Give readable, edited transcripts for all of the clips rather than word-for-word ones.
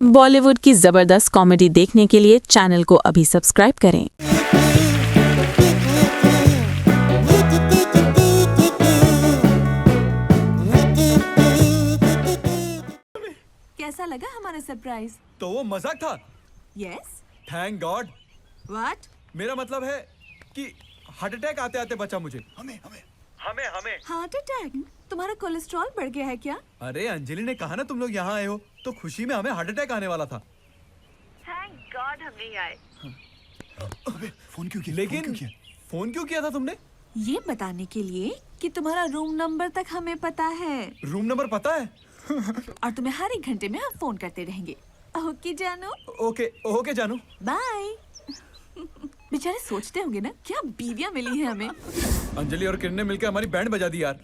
बॉलीवुड की जबरदस्त कॉमेडी देखने के लिए चैनल को अभी सब्सक्राइब करें। कैसा लगा हमारा सरप्राइज? तो वो मजाक था। यस। Thank God. व्हाट? मेरा मतलब है कि हार्ट अटैक आते आते बचा मुझे। हमें हार्ट अटैक? तुम्हारा कोलेस्ट्रॉल बढ़ गया है क्या? अरे अंजलि ने कहा ना तुम लोग यहाँ आए हो, तो खुशी में हमें हार्ट अटैक आने वाला था। थैंक गॉड हम नहीं आए। फोन क्यों किया? लेकिन फोन क्यों किया था तुमने? ये बताने के लिए कि तुम्हारा रूम नंबर तक हमें पता है रूम नंबर पता है? और तुम्हें हर एक घंटे में हम फोन करते रहेंगे। ओके जानू। ओके जानू। बाय। बेचारे सोचते होंगे ना क्या बीवियां मिली हैं हमें। अंजलि और किरण ने मिलकर हमारी बैंड बजा दी यार।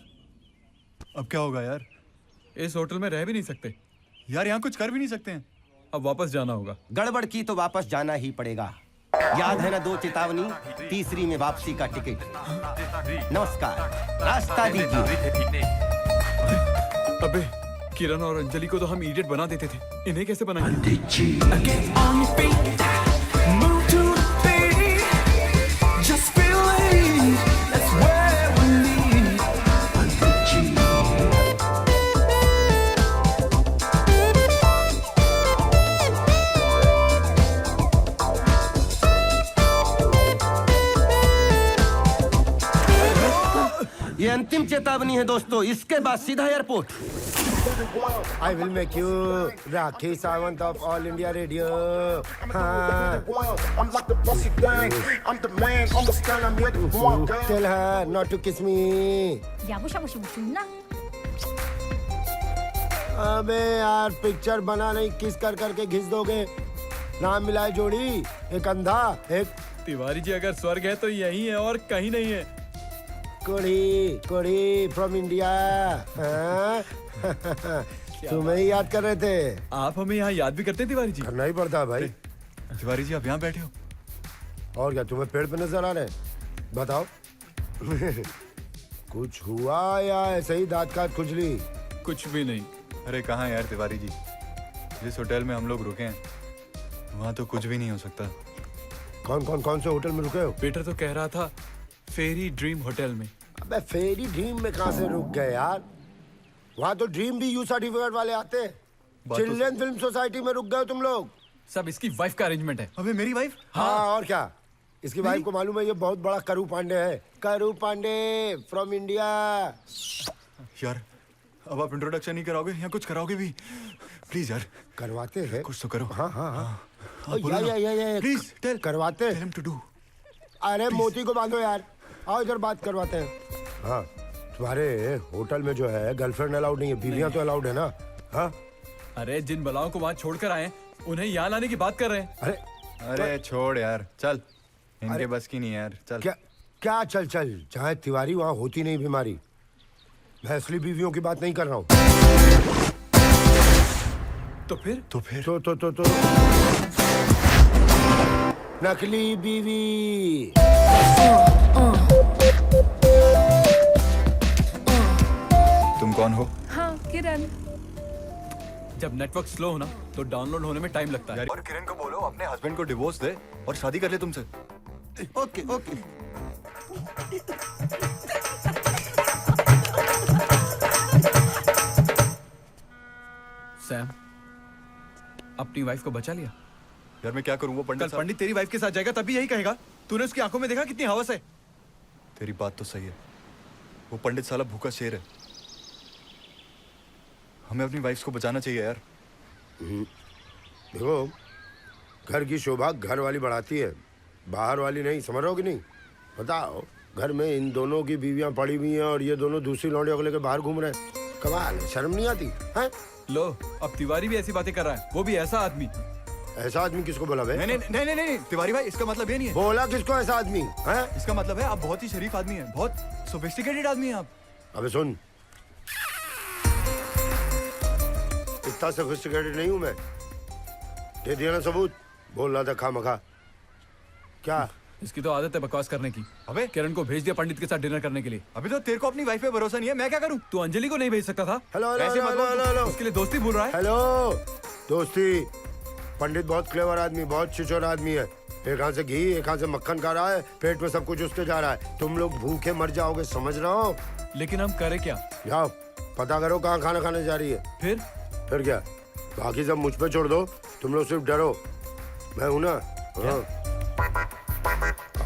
अब क्या होगा यार? इस होटल में रह भी नहीं सकते यार यहाँ कुछ कर भी नहीं सकते हैं। अब वापस जाना होगा। गड़बड़ की तो वापस जाना ही पड़ेगा। याद है ना 2 चेतावनी, तीसरी में वापसी का टिकट। नमस्कार, रास्ता दीजिए। अबे किरण और अंजलि को तो हम इडियट बना देते थे, इन्हें कैसे बनाएंगे? ये अंतिम चेतावनी है दोस्तों, इसके बाद सीधा airport. I will make you Rakhi Sawant of All India Radio. I'm like the bossy gang. I'm the man. Understand? I'm here to go on, girl. Tell her not to kiss me. अबे यार picture बना नहीं, किस कर करके घिस दोगे। नाम मिलाए जोड़ी, एक अंधा एक तिवारी जी अगर स्वर्ग है तो यही है और कहीं नहीं है। कोड़ी कोड़ी फ्रॉम इंडिया। तुम्हें ही याद कर रहे थे। आप हमें यहाँ याद भी करते हैं तिवारी जी? करना ही पड़ता है भाई। तिवारी जी आप यहाँ बैठे हो? और क्या तुम्हें पेड़ पे नजर आ रहे हैं? बताओ। कुछ हुआ या ऐसे ही दांत काट खुजली? कुछ भी नहीं। अरे कहाँ यार तिवारी जी, जिस होटल में हम लोग रुके हैं वहाँ तो कुछ भी नहीं हो सकता। कौन से होटल में रुके हो? पीटर तो कह रहा था फेरी ड्रीम होटल में। अबे फेरी ड्रीम में कहाँ से रुक गए यार? वहाँ तो ड्रीम भी यू सर्टिफिकेट वाले आते हैं। चिल्ड्रन फिल्म सोसाइटी में रुक गए हो तुम लोग। सब इसकी वाइफ का अरेंजमेंट है। अबे मेरी वाइफ? हाँ और क्या, इसकी वाइफ को मालूम है ये बहुत बड़ा करू पांडे है। करू पांडे फ्रॉम इंडिया। यार अब आप इंट्रोडक्शन नहीं कराओगे या कुछ कराओगे भी? प्लीज यार करवाते हैं कुछ तो करो। हाँ। या प्लीज टेल करवाते हिम टू डू। अरे मोती को बांधो यार, आओ इधर बात करवाते हैं। हाँ तुम्हारे होटल में जो है गर्लफ्रेंड अलाउड नहीं है, बीवियां तो अलाउड है ना? हाँ अरे जिन बलाओं को वहाँ छोड़कर आए उन्हें यहाँ लाने की बात कर रहे हैं। अरे छोड़ यार, चल इनके बस की नहीं है यार, चल। क्या चल चाहे तिवारी वहाँ होती नहीं बीमारी। मैं असली बीवियों की बात नहीं कर रहा हूँ। तो फिर तो नकली बीवी। तुम कौन हो? हाँ किरण। जब नेटवर्क स्लो हो ना तो डाउनलोड होने में टाइम लगता है। और किरण को बोलो अपने हस्बैंड को डिवोर्स दे और शादी कर ले तुमसे। ओके। सैम अपनी वाइफ को बचा लिया। यार मैं क्या करूं? वो कल पंडित तेरी वाइफ के साथ जाएगा तभी यही कहेगा। तूने उसकी आंखों में देखा कितनी हवस है। तेरी बात तो सही है, वो पंडित साला भूखा शेर है। हमें अपनी वाइफ को बचाना चाहिए यार। देखो घर की शोभा घर वाली बढ़ाती है, बाहर वाली नहीं। समझ रहे हो कि नहीं? बताओ घर में इन दोनों की बीवियां पड़ी हुई हैं और ये दोनों दूसरी लौंडियों को लेकर बाहर घूम रहे हैं। कमाल है, शर्म नहीं आती है? लो अब तिवारी भी ऐसी बातें कर रहा है, वो भी ऐसा आदमी। ऐसा आदमी किसको बोला बे? नहीं तिवारी भाई, इसका मतलब ये नहीं है। बोला किसको ऐसा आदमी है? इसका मतलब है आप बहुत ही शरीफ आदमी हैं, बहुत सोफिस्टिकेटेड आदमी हैं आप। अबे सुन, इतना सोफिस्टिकेटेड नहीं हूं मैं। दे दिया ना सबूत। बोल रहा था खामखा। क्या? इसकी तो आदत है बकवास करने की। अबे किरण को भेज दिया पंडित के साथ डिनर करने के लिए। अभी तो तेरे को अपनी वाइफ पे भरोसा नहीं है, मैं क्या करूं? तू अंजलि को नहीं भेज सकता था? हेलो ऐसे मत बोल, उसके लिए दोस्ती भूल रहा है। हेलो दोस्ती पंडित बहुत क्लेवर आदमी, बहुत छिछोर आदमी है। एक हाथ से घी, एक हाथ से मक्खन खा रहा है, पेट में सब कुछ उसके जा रहा है। तुम लोग भूखे मर जाओगे, समझ रहे हो? लेकिन हम करें क्या? जाओ पता करो कहाँ खाना खाने जा रही है। फिर क्या? बाकी सब मुझ पे छोड़ दो, तुम लोग सिर्फ डरो, मैं हूं ना। हाँ।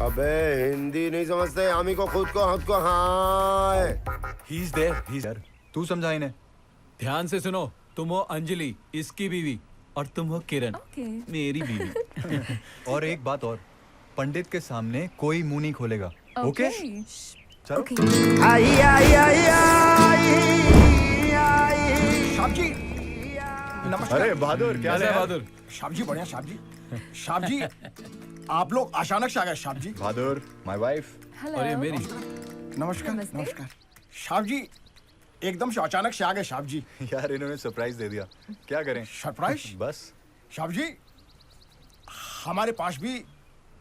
अबे हिंदी नहीं समझते, हामी को खुद को हाँ। He is there, he is यार तू समझा इन्हें। ध्यान से सुनो, तुम हो अंजलि, इसकी बीवी, और तुम हो किरण, मेरी बीवी। और एक बात और, पंडित के सामने कोई मुंह नहीं खोलेगा। ओके? चलो। आई आई आई आई आई। साहब जी नमस्कार। अरे बहादुर, क्या कैसे है है बहादुर? साहब जी बढ़िया। साहब जी, साहब जी आप लोग अचानक से आ गए। साहब जी बहादुर, माय वाइफ। और ये मेरी। नमस्कार। नमस्कार साहब जी, एकदम से अचानक से आ गए। साहब जी यार इन्होंने सरप्राइज दे दिया, क्या करें? सरप्राइज? बस। साहब जी हमारे पास भी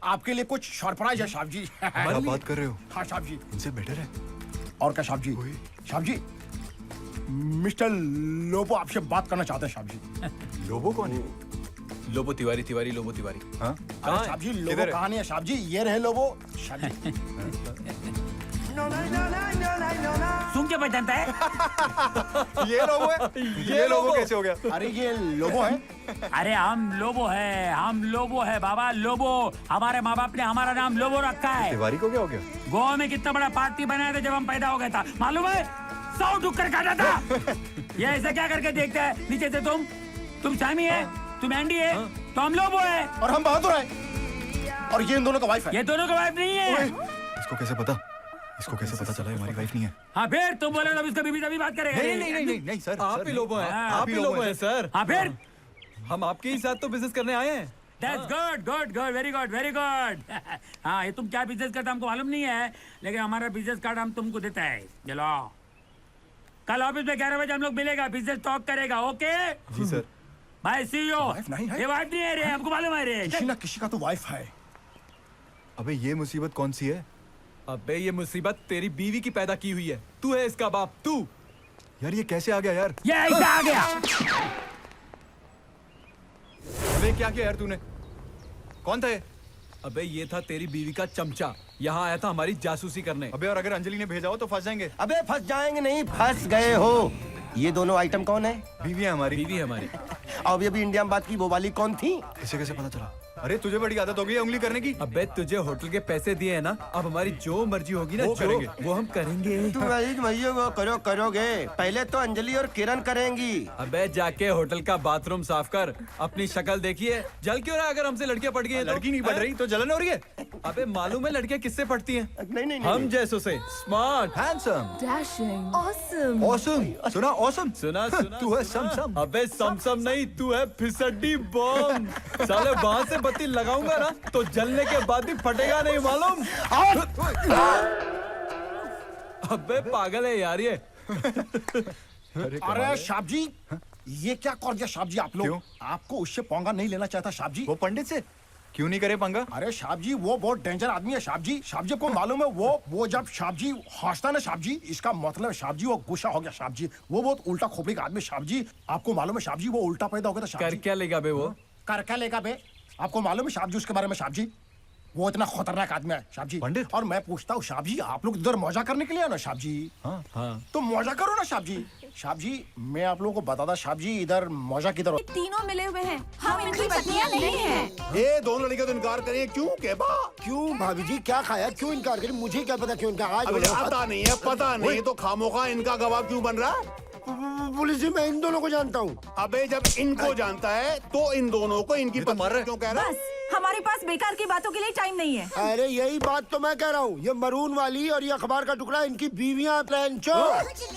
आपके लिए कुछ सरप्राइज है। साहब जी क्या बात कर रहे हो? हाँ साहब जी। इनसे बेटर है। और क्या साहब जी? साहब जी मिस्टर लोबो आपसे बात करना चाहते हैं। साहब जी लोबो कौन है? लोबो तिवारी, तिवारी लोबो तिवारी। हाँ? अरे साहब जी लोबो किधर है? कहाँ नहीं है? साहब जी ये रहे लोबो। साहब जी सुन के पहचानता है? ये लोगो है? ये लोगो कैसे हो गया? अरे ये लोबो है। अरे हम लोबो है बाबा, लोबो। हमारे माँ बाप ने हमारा नाम लोबो रखा है। तिवारी को क्या हो गया? गोवा में कितना बड़ा पार्टी बनाया था जब हम पैदा हो गया था, मालूम है? 100 टुक्कर काटा था। ये ऐसे क्या करके देखता है नीचे से? तुम सामी है, तुम एंडी है, तो हम लोबो है। और हम बहादुर हैं। और ये इन दोनों का वाइफ है। ये दोनों का वाइफ नहीं है। इसको कैसे पता? इसको कैसे पता चला हमारी वाइफ नहीं है? हाँ फिर तुम बोले तो इसका बीबी तभी बात करेगा। नहीं सर। आप ही लोगो हैं, आप ही लोगो हैं सर। हाँ फिर हम आपके ही साथ तो बिजनेस करने आए हैं। That's good, good, good, very good, very good. हाँ ये तुम क्या बिजनेस करते हमको मालूम नहीं है, लेकिन हमारा बिजनेस कार्ड हम तुमको देता है। चलो कल ऑफिस में 11 बजे हम लोग मिलेगा, बिजनेस टॉक करेगा। ओके जी सर। भाई सीईओ। वाइफ नहीं है? ये वाइफ नहीं है रे, हमको मालूम है रे। किसी ना किसी का तो वाइफ है। अबे ये मुसीबत कौन सी है? अबे ये मुसीबत तेरी बीवी की पैदा की हुई है, तू है इसका बाप, तू। यार ये कैसे आ गया यार? ये ऐसा आ गया। अबे क्या किया यार तूने? कौन था ये? अबे ये था तेरी बीवी का चमचा, यहाँ आया था हमारी जासूसी करने। अबे और अगर अंजलि ने भेजा हो तो फंस जाएंगे। अबे फंस जाएंगे नहीं, फंस गए हो। ये दोनों आइटम कौन है? बीवी है हमारी। बीवी है हमारी। और अभी इंडिया में बात की वो वाली कौन थी? इसे कैसे पता चला? अरे तुझे बड़ी आदत हो गई है उंगली करने की। अबे तुझे होटल के पैसे दिए हैं ना, अब हमारी जो मर्जी होगी ना वो जो करेंगे। वो हम करेंगे। तुम भैया वो करोगे। पहले तो अंजलि और किरण करेंगी। अबे जाके होटल का बाथरूम साफ कर, अपनी शक्ल देखिए, जल क्यों रहा है? अगर हमसे लड़कियां पट गई हैं तो? लड़की नहीं पढ़ रही तो जलन हो रही है। अबे मालूम है लड़कियां किससे पटती हैं? नहीं हम जैसों से। Smart, handsome, Dashing. Awesome. Awesome. सुना ऑसम? सुना सुना। तू है समसम। अबे समसम नहीं, तू है फिसड्डी बम। साले वहां से बत्ती लगाऊंगा ना तो जलने के बाद भी फटेगा नहीं, मालूम? अबे पागल है यार ये। अरे साहब जी ये क्या कर दिया साहब जी आप लोग? क्यों? आपको उससे पंगा नहीं लेना चाहता साहब जी। वो पंडित से क्यों नहीं करे पंगा? अरे साहब जी वो बहुत डेंजर आदमी है साहब जी। साहब जी को मालूम है वो जब साहब जी हंसता ना साहब जी, इसका मतलब साहब जी वो गुस्सा हो गया साहब जी। वो बहुत उल्टा खोपड़ी का आदमी साहब जी। आपको मालूम है साहब जी वो उल्टा पैदा हो गया था साहब कर जी। क्या लेगा बे वो? कर क्या लेगा बे? आपको मालूम है साहब जी उसके बारे में साहब जी? वो इतना खतरनाक आदमी है साहब जी। पंडित? और मैं पूछता हूँ साहब जी आप लोग इधर मजा करने के लिए आए ना साहब जी? हाँ। तो मजा करो ना साहब जी। साहब जी मैं आप लोगों को बताता साहब जी इधर मजा किधर हो। तीनों मिले हुए हैं, हम इनकी पत्नियां नहीं हैं। ये दोनों लड़कियां तो इनकार करिए, क्यों के बा? क्यों भाभी जी क्या खाया, क्यों इनकार करी? मुझे क्या पता क्यों इनकार? आज अबे बोलो। आता नहीं है, पता नहीं तो खामोखा इनका गवाह क्यों बन रहा है? पुलिस जी मैं इन दोनों को जानता हूँ। अबे जब इनको जानता है तो इन दोनों को इनकी ये तो मर रहे। क्यों कह रहा है? बस हमारे पास बेकार की बातों के लिए टाइम नहीं है। अरे यही बात तो मैं कह रहा हूँ। ये मरून वाली और ये अखबार का टुकड़ा इनकी बीवियां प्लानचो।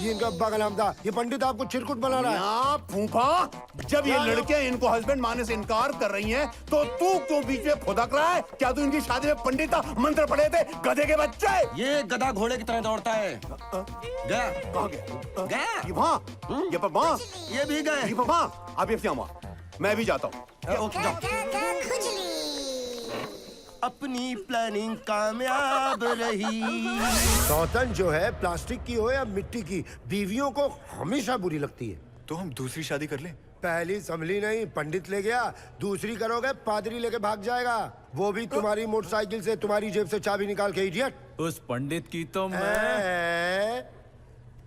ये इनका अब्बा का नाम था। ये पंडित आपको चिरकुट बना रहा है। ना फूफा, जब ये लड़कियां इनको हस्बैंड मानने से इनकार कर रही हैं, तो तू क्यों बीच में खुदक रहा है? क्या तू इनकी शादी में पंडित था, मंत्र पढ़े थे, गधे के बच्चे? ये गधा घोड़े की तरह दौड़ता है। गया कहाँ गया? गया ये वहाँ, ये पर वहाँ, ये भी गए। ये पर वहाँ। अब ये श्यामा, मैं भी जाता हूँ। ओके, जाओ। अपनी प्लानिंग कामयाब रही। सौतन जो है प्लास्टिक की हो या मिट्टी की, बीवियों को हमेशा बुरी लगती है। तो हम दूसरी शादी कर लें? पहली संभली नहीं, पंडित ले गया, दूसरी करोगे पादरी लेके भाग जाएगा, वो भी तुम्हारी मोटरसाइकिल से, तुम्हारी जेब से चाबी निकाल के, इडियट। उस पंडित की तो मैं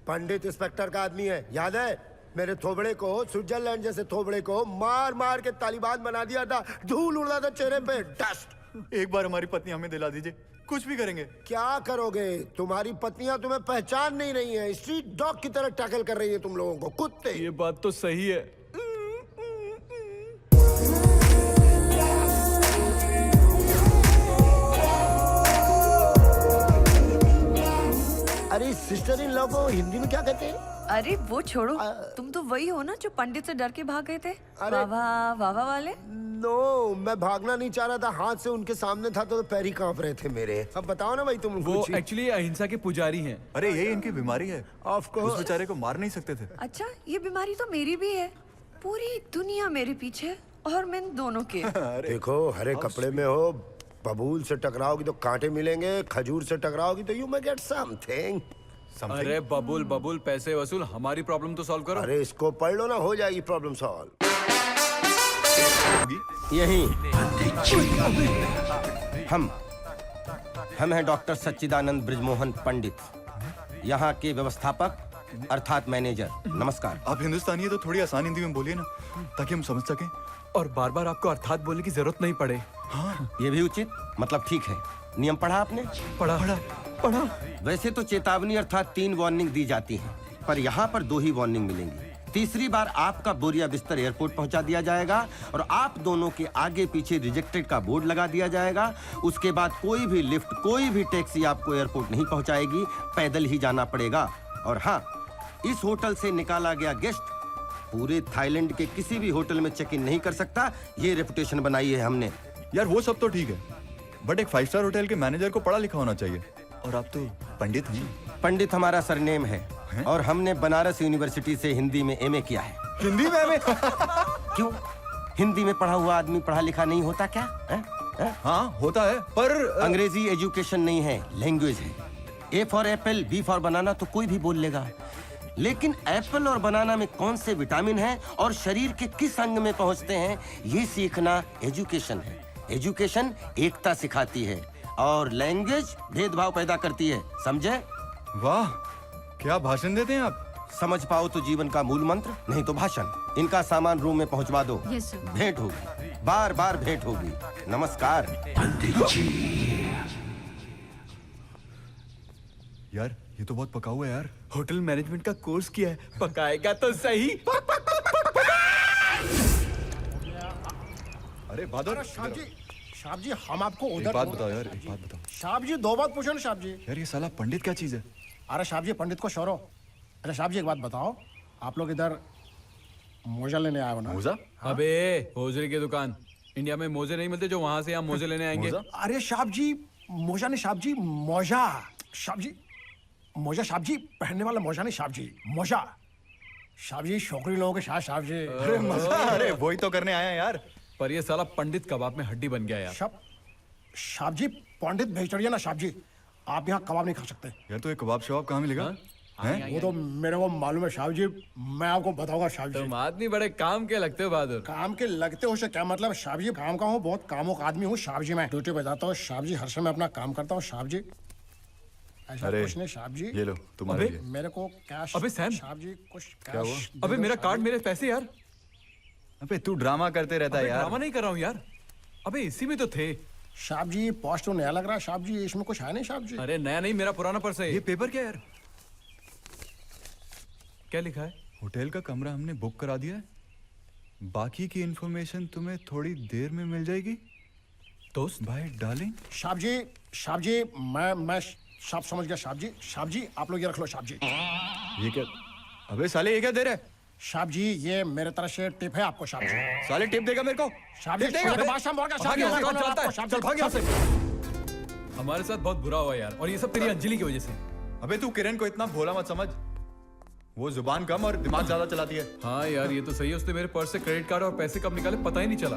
पंडित इंस्पेक्टर का आदमी है, याद है? मेरे थोबड़े को, स्विट्जरलैंड जैसे थोबड़े को मार मार के तालिबान बना दिया था, धूल उड़ा था चेहरे पे, डस्ट। एक बार हमारी पत्नी हमें दिला दीजिए, कुछ भी करेंगे। क्या करोगे? तुम्हारी पत्नियां तुम्हें पहचान नहीं रही हैं, स्ट्रीट डॉग की तरह टैकल कर रही है तुम लोगों को, कुत्ते। ये बात तो सही है। अरे सिस्टर इन लॉ को हिंदी में क्या कहते हैं? अरे वो छोड़ो, तुम तो वही हो ना जो पंडित से डर के भाग गए थे, अरे- वावा वाले। नो, मैं भागना नहीं चाह रहा था, हाथ से उनके सामने था तो पैर ही कांप रहे थे मेरे। अब बताओ ना भाई, तुम वो कुछ। एक्चुअली अहिंसा के पुजारी हैं। अरे ये इनकी बीमारी है, ऑफ कोर्स। उस बेचारे को मार नहीं सकते थे। अच्छा, ये बीमारी तो मेरी भी है, पूरी दुनिया मेरे पीछे और मैं दोनों के। देखो, हरे कपड़े में हो, बबूल से टकराओगी तो कांटे मिलेंगे, खजूर से टकराओगी तो यू मे गेट समथिंग। अरे बबुल बबुल, पैसे वसूल, हमारी प्रॉब्लम तो सॉल्व करो। अरे इसको पढ़ लो ना, हो जाएगी प्रॉब्लम सॉल्व। यही हम हैं डॉक्टर सच्चिदानंद ब्रिजमोहन पंडित, यहाँ के व्यवस्थापक अर्थात मैनेजर। नमस्कार। आप हिंदुस्तानी है तो थोड़ी आसान हिंदी में बोलिए ना, ताकि हम समझ सकें। और बार बार आपको अर्थात बोलने की जरूरत नहीं पड़े। हाँ, ये भी उचित, मतलब ठीक है। नियम पढ़ा आपने? पढ़ा पढ़ा पढ़ा। वैसे तो चेतावनी अर्थात 3 वार्निंग दी जाती हैं, पर यहाँ पर 2 ही वार्निंग मिलेंगी। तीसरी बार आपका बोरिया बिस्तर एयरपोर्ट पहुंचा दिया जाएगा और आप दोनों के आगे पीछे रिजेक्टेड का बोर्ड लगा दिया जाएगा। उसके बाद कोई भी लिफ्ट, कोई भी टैक्सी आपको एयरपोर्ट नहीं पहुंचाएगी, पैदल ही जाना पड़ेगा। और हाँ, इस होटल से निकाला गया गेस्ट पूरे थाईलैंड के किसी भी होटल में चेक इन नहीं कर सकता। ये रेपुटेशन बनाई है हमने। यार वो सब तो ठीक है, बट एक 5 स्टार होटल के मैनेजर को पढ़ा लिखा होना चाहिए, और आप तो पंडित हैं। पंडित हमारा सरनेम है और हमने बनारस यूनिवर्सिटी से हिंदी में एमए किया है। हिंदी में एमए? क्यों? हिंदी में पढ़ा हुआ आदमी पढ़ा लिखा नहीं होता क्या? हाँ होता है, पर अंग्रेजी एजुकेशन नहीं है, लैंग्वेज है। A for apple, B for banana तो कोई भी बोल लेगा, लेकिन एप्पल और बनाना में कौन से विटामिन हैं और शरीर के किस अंग में पहुंचते हैं, ये सीखना एजुकेशन है। एजुकेशन एकता सिखाती है और लैंग्वेज भेदभाव पैदा करती है, समझे? वाह, क्या भाषण देते हैं आप। समझ पाओ तो जीवन का मूल मंत्र, नहीं तो भाषण। इनका सामान रूम में पहुंचवा दो। भेंट होगी, बार बार भेंट होगी। नमस्कार। यार ये तो बहुत पका हुआ है यार। होटल मैनेजमेंट का कोर्स किया है, पकाएगा तो सही। अरे बहादुर, साहब जी हम आपको एक उधर बात बताओ यार, एक बात बताओ। साहब जी 2 बात पूछो ना साहब जी। यार ये साला पंडित क्या चीज है? अरे साहब जी पंडित को शोरो। अरे साहब जी एक बात बताओ, आप लोग इधर मोजा लेने आए हो ना? मोजा? अबे होजरी की दुकान, इंडिया में मोजे नहीं मिलते जो वहां से हम मोजे लेने आएंगे। अरे साहब जी मोजा नहीं साहब जी, मोजा। साहब जी मोजा, साहब जी पहनने वाला मोजा नहीं साहब जी, मोजा। साहब जी छोकरी लोगों के साथ साहब जी। अरे मजा, अरे वही तो करने आया यार। पर ये साला पंडित कबाब में हड्डी बन गया यार। साहब जी पंडित वेजिटेरियन है साहब जी, आप यहाँ कबाब नहीं खा सकते। यार तो ये कबाब शबाब कहाँ मिलेगा? हैं? वो तो मेरे को मालूम है साहब जी, मैं आपको बताऊंगा साहब जी। तुम आदमी बड़े काम के लगते हो बहादुर। काम के लगते हो से क्या मतलब साहब जी? काम का हूँ, बहुत कामों का आदमी हूँ साहब जी। मैं ड्यूटी पे जाता हूँ साहब जी, हर समय अपना काम करता हूँ साहब जी। ऐसा अरे, कुछ नहीं साहब जी। ये लो तुम्हारे लिए। मेरे को कैश। अबे सैम, साहब जी कुछ क्या हुआ? कैश। अबे मेरा कार्ड, मेरे पैसे यार। अबे तू ड्रामा करते रहता है यार। ड्रामा नहीं कर रहा हूँ यार, अबे इसी में तो थे। साहब जी पोस्ट तो नया लग रहा है साहब जी, इसमें कुछ है नहीं साहब जी। अरे नया नहीं, मेरा पुराना पर्स है। ये पेपर क्या यार? क्या लिखा है? होटल का कमरा हमने बुक करा दिया है, बाकी की इंफॉर्मेशन तुम्हें थोड़ी देर में मिल जाएगी दोस्त भाई डार्लिंग। साहब जी मैं सब समझ गया साहब जी। साहब जी आप लोग ये रख लो साहब जी। ये क्या? अबे साले ये क्या दे रहे? साहब जी ये मेरे तरफ से टिप है आपको साहब जी। साले टिप देगा मेरे को? साहब जी देगा? छोटे बादशाह बोल के साहब जी, भाग यहाँ से, आपको चलता है। साहब चल जी, भाग यहाँ से। हमारे साथ बहुत बुरा हुआ यार, और ये सब तेरी अंजलि की वजह से। अबे तू किरण को इतना भोला मत समझ, वो जुबान कम और दिमाग ज्यादा चलाती है। हाँ यार ये तो सही है, उसने मेरे पर्स से क्रेडिट कार्ड और पैसे कब निकाले पता ही नहीं चला।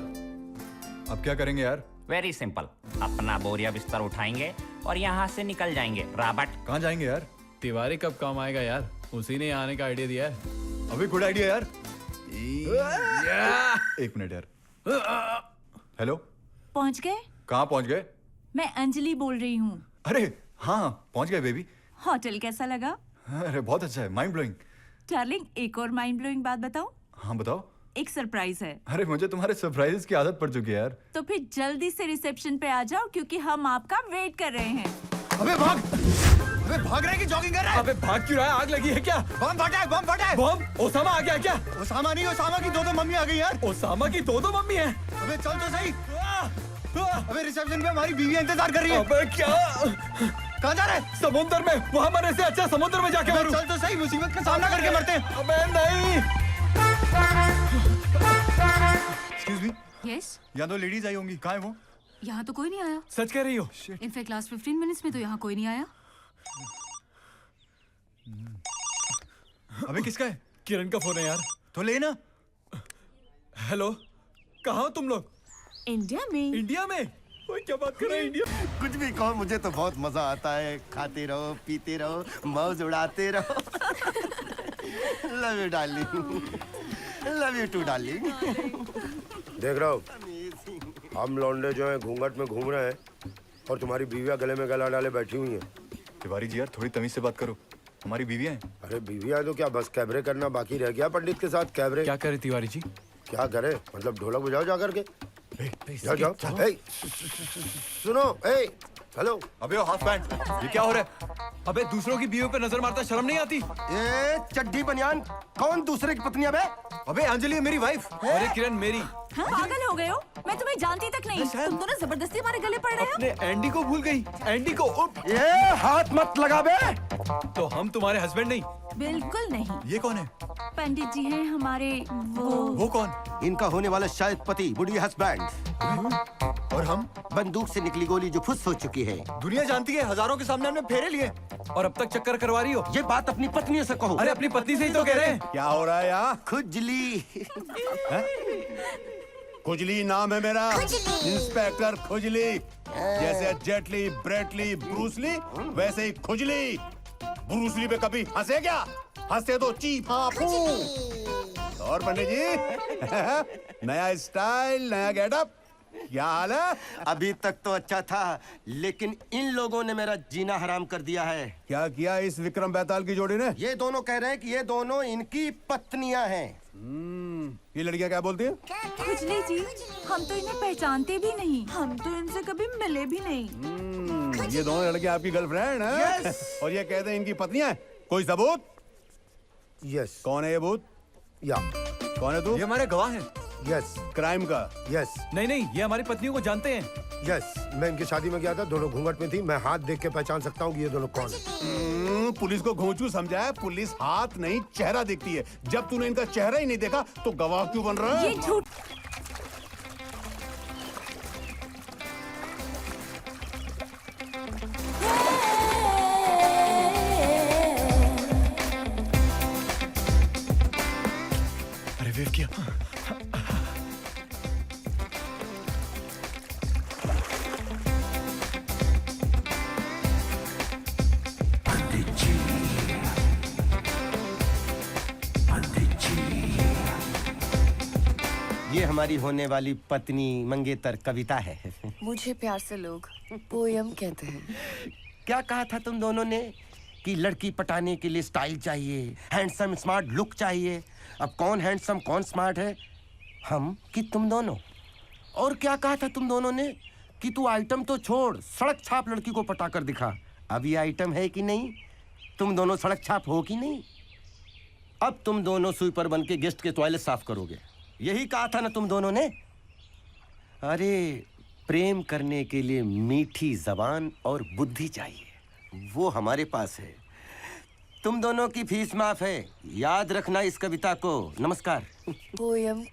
अब क्या करेंगे यार? वेरी सिंपल, अपना बोरिया बिस्तर उठाएंगे और यहाँ से निकल जाएंगे। रॉबर्ट कहाँ जाएंगे यार? तिवारी कब काम आएगा यार, उसी ने आने का आइडिया दिया है। अभी गुड आइडिया यार, एक मिनट यार। हेलो, पहुंच गए? कहाँ पहुंच गए? मैं अंजलि बोल रही हूँ। अरे हाँ, पहुंच गए बेबी। होटल कैसा लगा? अरे बहुत अच्छा है, माइंड ब्लोइंग। डार्लिंग, एक और माइंड ब्लोइंग बात बताऊं? हाँ बताओ। एक सरप्राइज है। अरे मुझे तुम्हारे सरप्राइजेस की आदत पड़ चुकी है यार। तो फिर जल्दी से रिसेप्शन पे आ जाओ क्योंकि हम आपका वेट कर रहे हैं। अबे भाग! अबे भाग रहा है कि जॉगिंग कर रहा है? अबे भाग क्यों रहा है? आग लगी है क्या? बम फटा है, बम फटा है। बम? ओसामा आ गया क्या? ओसामा नहीं, ओसामा की दो मम्मी आ गई यार। ओसामा की दो मम्मी है? अबे चल तो सही। अबे रिसेप्शन पे हमारी बीवी इंतजार कर रही है। अबे क्या? कहाँ जा रहे हैं? समुद्र में। वहाँ मरने से अच्छा समुद्र में जाके मरो। चल तो सही, मुसीबत का सामना करके मरते हैं। अबे नहीं। Excuse me, yes? यहाँ 2 लेडीज आई होंगी, कहाँ है वो? यहाँ तो कोई नहीं आया। सच कह रही हो? इनफैक्ट लास्ट 15 मिनट्स में तो यहाँ कोई नहीं आया। अबे किसका है? किरण का फोन है यार। तो लेना। हेलो, कहाँ हो तुम लोग? इंडिया में। इंडिया में? ओए क्या बात कर रहे हैं? इंडिया? कुछ भी कहो, मुझे तो बहुत मजा आता है। खाते रहो, पीते रहो, मौज उड़ाते रहो। Love you darling, love you too darling. देख रहा हो, हम लौंडे जो हैं घूंघट में घूम रहे हैं और तुम्हारी बीवियां गले में गला डाले बैठी हुई हैं। तिवारी जी यार, थोड़ी तमीज से बात करो, हमारी बीवियां हैं। अरे बीवियां तो क्या, बस कैबरे करना बाकी रह गया पंडित के साथ। कैबरे क्या करे तिवारी जी? क्या करे मतलब? ढोलक बजाओ जा करके। जाओ जाओ। सुनो, हेलो। अबे हाफ पैंट, ये क्या हो रहा है? अबे दूसरों की बीवियों पे नजर मारता शर्म नहीं आती? ए चड्डी बनियान, कौन दूसरे की पत्नी? अबे अबे अंजलि है मेरी वाइफ। अरे किरण मेरी। हाँ, पागल हो गए हो? मैं तुम्हें जानती तक नहीं। तुम दोनों जबरदस्ती हमारे गले पड़ रहे हो। अपने एंडी को भूल गई। एंडी को ये हाथ मत लगा बे। तो हम तुम्हारे हस्बैंड नहीं? बिल्कुल नहीं। ये कौन है? पंडित जी हैं हमारे। वो कौन? इनका होने वाला शायद पति, बुढ़ी हस्बैंड। और हम? बंदूक से निकली गोली जो फुस हो चुकी है। दुनिया जानती है, हजारों के सामने हमने फेरे लिए और अब तक चक्कर करवा रही हो। ये बात अपनी पत्नी से कहो। अरे अपनी पत्नी से ही तो कह रहे हैं। क्या हो रहा है यहाँ? खुजली। खुजली नाम है मेरा, इंस्पेक्टर खुजली। जैसे जेटली, ब्रेटली, ब्रूसली, वैसे ही खुजली। ब्रूसली पे कभी हंसे क्या? हंसे तो चीप हाफू। और पंडित जी नया स्टाइल, नया गेटअप, क्या हाल है? अभी तक तो अच्छा था, लेकिन इन लोगों ने मेरा जीना हराम कर दिया है। क्या किया इस विक्रम बेताल की जोड़ी ने? ये दोनों कह रहे हैं कि ये दोनों इनकी पत्नियां हैं। ये लड़कियां क्या बोलती हैं? खुजली जी, हम तो इन्हें पहचानते भी नहीं। हम तो इनसे कभी मिले भी नहीं। ये दोनों लड़कियां आपकी गर्लफ्रेंड हैं? Yes. और ये कहते हैं इनकी पत्नियां हैं? कोई सबूत? यस। कौन है ये भूत? या। कौन है तू? ये हमारे गवाह हैं। यस। क्राइम का? यस। नहीं, ये हमारी पत्नियों को जानते हैं। यस, मैं इनकी शादी में गया था, दोनों घूंघट में थी। मैं हाथ देख के पहचान सकता हूँ कि ये दोनों कौन है। पुलिस को घोंचू समझा है? पुलिस हाथ नहीं चेहरा देखती है। जब तूने इनका चेहरा ही नहीं देखा तो गवाह क्यों बन रहा है? ये झूठ। अरे वेव किया। ये हमारी होने वाली पत्नी मंगेतर कविता है। मुझे प्यार से लोग पोयम कहते हैं। क्या कहा था तुम दोनों ने कि लड़की पटाने के लिए स्टाइल चाहिए, हैंडसम स्मार्ट लुक चाहिए। अब कौन हैंडसम कौन स्मार्ट है, हम कि तुम दोनों? और क्या कहा था तुम दोनों ने कि तू आइटम तो छोड़, सड़क छाप लड़की को पटा कर दिखा। अब ये आइटम है कि नहीं? तुम दोनों सड़क छाप हो कि नहीं? अब तुम दोनों स्वीपर बन के गेस्ट के टॉयलेट साफ करोगे, यही कहा था ना तुम दोनों ने? अरे प्रेम करने के लिए मीठी जबान और बुद्धि चाहिए, वो हमारे पास है। तुम दोनों की फीस माफ है, याद रखना इस कविता को। नमस्कार। पोयम।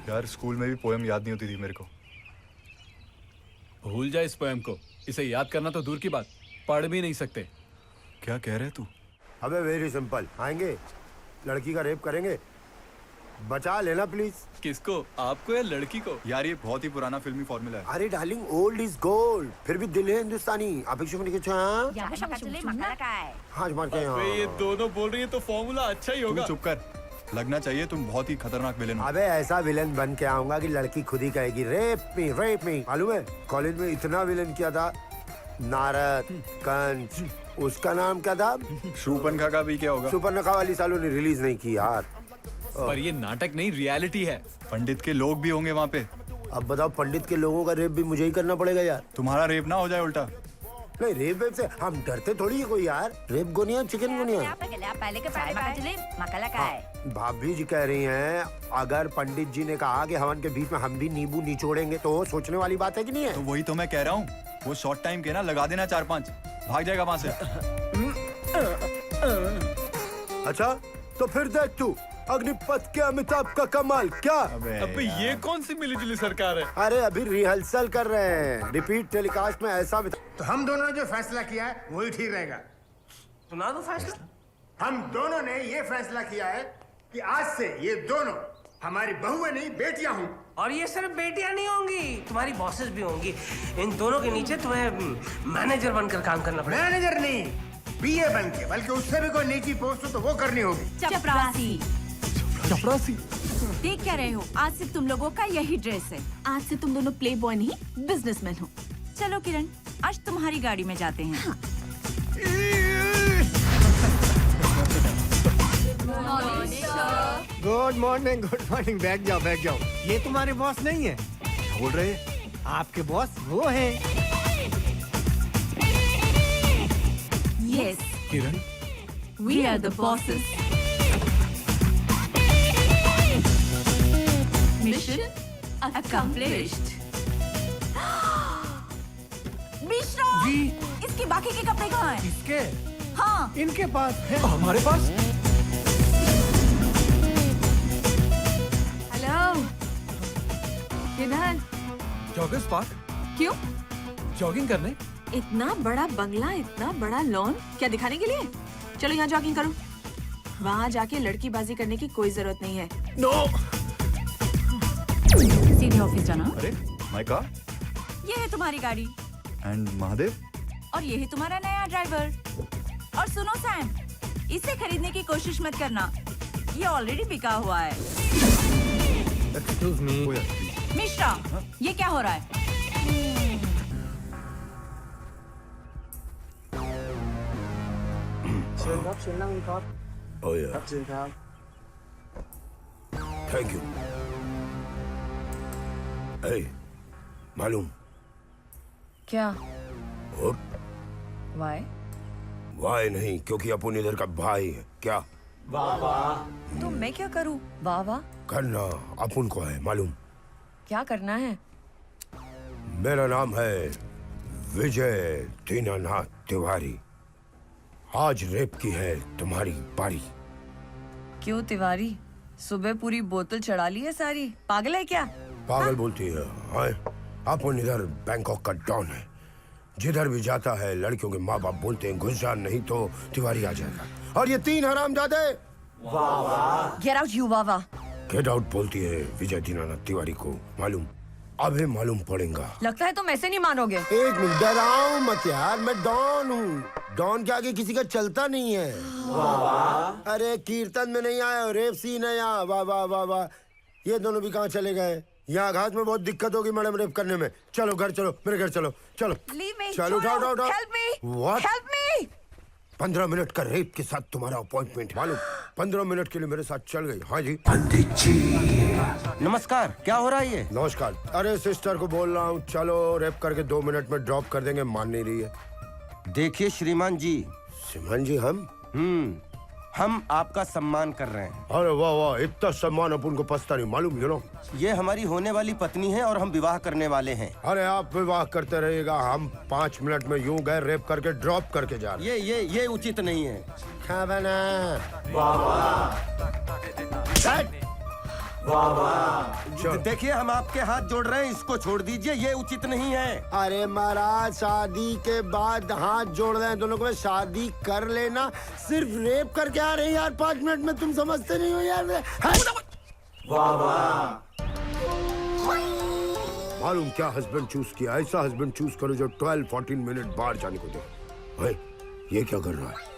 यार स्कूल में भी पोएम याद नहीं होती थी मेरे को। भूल जाए इस पोएम को, इसे याद करना तो दूर की बात, पढ़ भी नहीं सकते। क्या कह रहे तू? अबे वेरी सिंपल, आएंगे लड़की का रेप करेंगे, बचा लेना प्लीज। किसको, आपको या लड़की को? यार ये बहुत ही पुराना फिल्मी फॉर्मूला है। अरे डार्लिंग, ओल्ड इज गोल्ड, फिर भी दिल है हिंदुस्तानी। अपेक्षा में कुछ हाँ यहाँ मार के ये दोनों बोल रही है तो फॉर्मूला अच्छा ही होगा। चुप कर, लगना चाहिए तुम बहुत ही खतरनाक विलेन हो। अबे ऐसा विलन बन के आऊंगा कि लड़की खुद ही कहेगी रेप मी। मालूम है कॉलेज में इतना विलन किया था, नारद, कंस, उसका नाम क्या था? शूर्पणखा का भी क्या होगा? सुपर्णखा वाली सालों ने रिलीज नहीं की यार। पर ये नाटक नहीं, रियलिटी है। पंडित के लोग भी होंगे वहाँ पे। अब बताओ, पंडित के लोगों का रेप भी मुझे ही करना पड़ेगा यार? तुम्हारा रेप ना हो जाए उल्टा। नहीं, रेप वेप से हम डरते थोड़ी है कोई यार। रेप गोनिया, चिकन गोनिया। भाभी जी कह रही हैं अगर पंडित जी ने कहा कि हवन के बीच में हम भी नींबू निचोड़ेंगे तो सोचने वाली बात है कि नहीं है? तो वही तो मैं कह रहा हूँ, वो शॉर्ट टाइम के ना लगा देना 4-5, भाग जाएगा वहाँ से। अच्छा तो फिर देख तू अग्निपथ के अमिताभ का कमाल क्या? अबे ये कौन सी मिलीजुली सरकार है? अरे अभी रिहर्सल कर रहे हैं, रिपीट टेलीकास्ट में ऐसा तो हम दोनों ने जो फैसला किया है वही ठीक रहेगा। सुना दो फैसला। हम दोनों ने ये फैसला किया है कि आज से ये दोनों हमारी बहुएं नहीं बेटियां हों। और ये सिर्फ बेटियां नहीं होंगी, तुम्हारी बॉसेस भी होंगी। इन दोनों के नीचे तुम्हें मैनेजर बनकर काम करना पड़ेगा। मैनेजर नहीं, बीए बन के, बल्कि उससे भी कोई नीची पोस्ट हो तो वो करनी होगी। चपरासी। चपरासी? देख क्या रहे हो, आज से तुम लोगों का यही ड्रेस है। आज से तुम दोनों प्ले बॉय नहीं बिजनेसमैन हो। चलो किरण, आज तुम्हारी गाड़ी में जाते हैं। हाँ। गुड मॉर्निंग बैठ जाओ। ये तुम्हारे बॉस नहीं है? बोल रहे आपके बॉस वो है। Yes, Kiran, we are the bosses. Mission accomplished. Mishra, इसके बाकी के कपड़े कहाँ हैं? इसके? हाँ, इनके पास है। हमारे पास? हेलो, किधर? Joggers park? क्यों? जॉगिंग करने? इतना बड़ा बंगला, इतना बड़ा लॉन, क्या दिखाने के लिए? चलो यहाँ जॉगिंग करो। वहाँ जाके लड़कीबाजी करने की कोई जरूरत नहीं है। नो। सीधे ऑफिस जाना। अरे माय कार। ये है तुम्हारी गाड़ी। एंड महादेव। और ये है तुम्हारा नया ड्राइवर। और सुनो सैम, इसे खरीदने की कोशिश मत करना, ये ऑलरेडी बिका हुआ है। Excuse me. मिश्रा, ये क्या हो रहा है? Oh yeah. Thank you. Hey, मालूम? क्या? और? Why? वाह नहीं, क्योंकि अपन इधर का भाई है। क्या? तो मैं क्या करूँ? वाह वाह। करना अपन को है, मालूम? क्या करना है? मेरा नाम है विजय दीनानाथ तिवारी। आज रेप की है तुम्हारी बारी। क्यों तिवारी? सुबह पूरी बोतल चढ़ा ली है सारी, पागल है क्या? पागल बोलती है? हाँ, अपन इधर बैंकॉक का डॉन है। जिधर भी जाता है लड़कियों के माँ बाप बोलते हैं घुस जा, नहीं तो तिवारी आ जाएगा। और ये 3 हरामजादे गेट आउट यू वाह। गेट आउट बोलती है विजय दीनानाथ तिवारी को, मालूम? अभी मालूम पड़ेगा। लगता है तुम ऐसे नहीं मानोगे। एक मिनट, डराओ मत यार, मैं डॉन हूँ। डॉन के आगे किसी का चलता नहीं है। अरे कीर्तन में नहीं आया, रेप सीन है यहाँ। वाह वाह वाह वाह। ये दोनों भी कहाँ चले गए? यहाँ घाट में बहुत दिक्कत होगी मैडम रेप करने में। चलो घर चलो, मेरे घर चलो। चलो चलो, उठाओ। Help me. What? Help me. 15 minute का रेप के साथ तुम्हारा अपॉइंटमेंट, मालूम? 15 मिनट के लिए मेरे साथ चल गई। हाँ जी पंडित जी। नमस्कार, क्या हो रहा है ये? नमस्कार। अरे सिस्टर को बोल रहा हूँ चलो रेप करके 2 मिनट में ड्रॉप कर देंगे, मान नहीं रही है। देखिए श्रीमान जी। श्रीमान जी? हम आपका सम्मान कर रहे हैं। अरे वाह वाह, इतना सम्मान अपन को पछता नहीं, मालूम? यू नो, ये हमारी होने वाली पत्नी है और हम विवाह करने वाले हैं। अरे आप विवाह करते रहिएगा, हम 5 मिनट में यूं गए रेप करके ड्रॉप करके जा रहे। ये उचित नहीं है। क्या बना? देखिए हम आपके हाथ जोड़ रहे हैं, इसको छोड़ दीजिए, ये उचित नहीं है। अरे महाराज, शादी के बाद हाथ जोड़ रहे हैं दोनों को। शादी कर लेना, सिर्फ रेप करके आ रहे हैं यार 5 मिनट में। तुम समझते नहीं हो यार। मालूम क्या हस्बैंड चूज किया? ऐसा हस्बैंड चूज करो जो 12-14 मिनट बाहर जाने को दे। ये क्या कर रहा है?